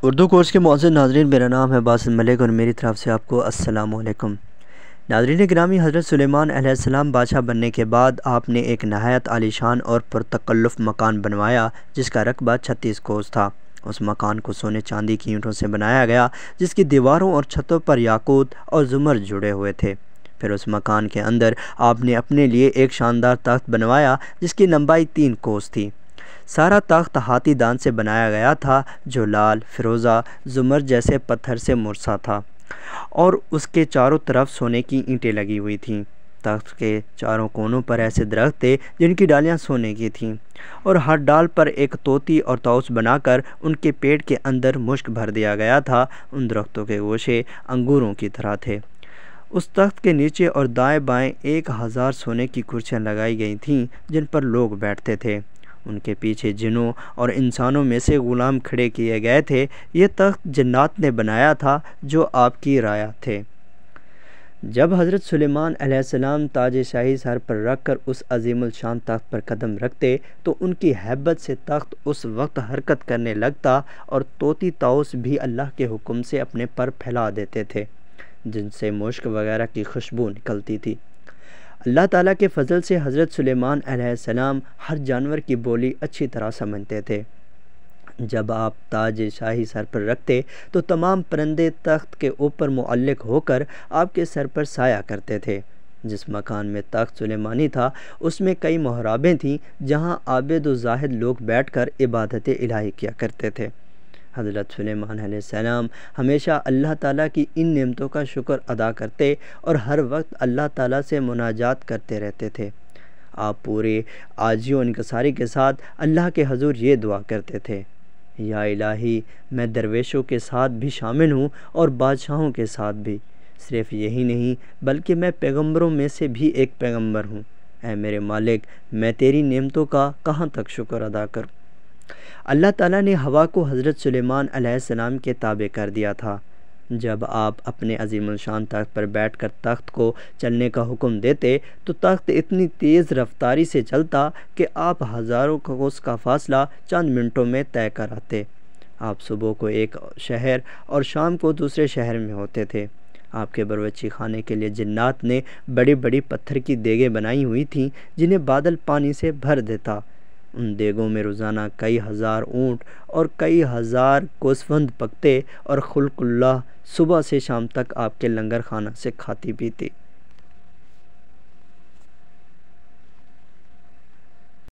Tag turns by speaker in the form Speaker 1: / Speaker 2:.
Speaker 1: Urdu course کے معزز ناظرین، میرا نام ہے باسط ملک اور میری طرف سے آپ کو السلام علیکم۔ ناظرین گرامی، حضرت سلیمان علیہ السلام بادشاہ بننے کے بعد آپ نے ایک نہایت عالیشان اور پرتکلف مکان بنوایا جس کا رقبہ 36 کوس تھا۔ اس مکان کو سونے چاندی کی اینٹوں سے بنایا گیا جس کی دیواروں اور چھتوں پر یاقوت اور زمر جڑے ہوئے تھے۔ پھر اس مکان کے اندر آپ نے اپنے لیے ایک شاندار تخت بنوایا جس کی لمبائی 3 کوس تھی۔ سارا تخت ہاتھی دان سے بنایا گیا تھا جو لال، فیروزہ، زمر جیسے پتھر سے مرصع تھا، اور اس کے چاروں طرف سونے کی اینٹیں لگی ہوئی تھیں۔ تخت کے چاروں کونوں پر ایسے درخت تھے جن کی ڈالیاں سونے کی تھیں، اور ہر ڈال پر ایک طوطی اور طاؤس بنا کر ان کے پیٹ کے اندر مشک بھر دیا گیا تھا۔ ان درختوں کے گوشے انگوروں کی طرح تھے۔ اس تخت کے نیچے اور دائیں بائیں 1000 سونے کی کرسیاں لگائی گئی تھیں جن پر لوگ بیٹھتے تھے۔ ان کے پیچھے جنوں اور انسانوں میں سے غلام کھڑے کیے گئے تھے۔ یہ تخت جنات نے بنایا تھا جو آپ کی رعایا تھے۔ جب حضرت سلیمان علیہ السلام تاج شاہی سر پر رکھ کر اس عظیم الشان تخت پر قدم رکھتے تو ان کی ہیبت سے تخت اس وقت حرکت کرنے لگتا اور طوطی طاؤس بھی اللہ کے حکم سے اپنے پر پھیلا دیتے تھے جن سے مشک وغیرہ کی خوشبو نکلتی تھی۔ اللہ تعالیٰ کے فضل سے حضرت سلیمان علیہ السلام ہر جانور کی بولی اچھی طرح سمجھتے تھے۔ جب آپ تاج شاہی سر پر رکھتے تو تمام پرندے تخت کے اوپر معلق ہو کر آپ کے سر پر سایہ کرتے تھے۔ جس مکان میں تخت سلیمانی تھا اس میں کئی محرابیں تھیں جہاں عابد و زاہد لوگ بیٹھ کر عبادت الہی کیا کرتے تھے۔ حضرت سلیمان علیہ السلام ہمیشہ اللہ تعالیٰ کی ان نعمتوں کا شکر ادا کرتے اور ہر وقت اللہ تعالیٰ سے مناجات کرتے رہتے تھے۔ آپ پورے عاجزی و انکساری کے ساتھ اللہ کے حضور یہ دعا کرتے تھے: یا الہی، میں درویشوں کے ساتھ بھی شامل ہوں اور بادشاہوں کے ساتھ بھی۔ صرف یہی نہیں بلکہ میں پیغمبروں میں سے بھی ایک پیغمبر ہوں۔ اے میرے مالک، میں تیری نعمتوں کا کہاں تک شکر ادا کروں؟ اللہ تعالیٰ نے ہوا کو حضرت سلیمان علیہ السلام کے تابع کر دیا تھا۔ جب آپ اپنے عظیم الشان تخت پر بیٹھ کر تخت کو چلنے کا حکم دیتے تو تخت اتنی تیز رفتاری سے چلتا کہ آپ ہزاروں کوس کا فاصلہ چند منٹوں میں طے کر آتے۔ آپ صبح کو ایک شہر اور شام کو دوسرے شہر میں ہوتے تھے۔ آپ کے باورچی خانے کے لیے جنات نے بڑی بڑی پتھر کی دیگیں بنائی ہوئی تھیں جنہیں بادل پانی سے بھر دیتا۔ ان دیگوں میں روزانہ کئی ہزار اونٹ اور کئی ہزار کوسفند پکتے اور خلق اللہ صبح سے شام تک آپ کے لنگر خانہ سے کھاتی پیتی۔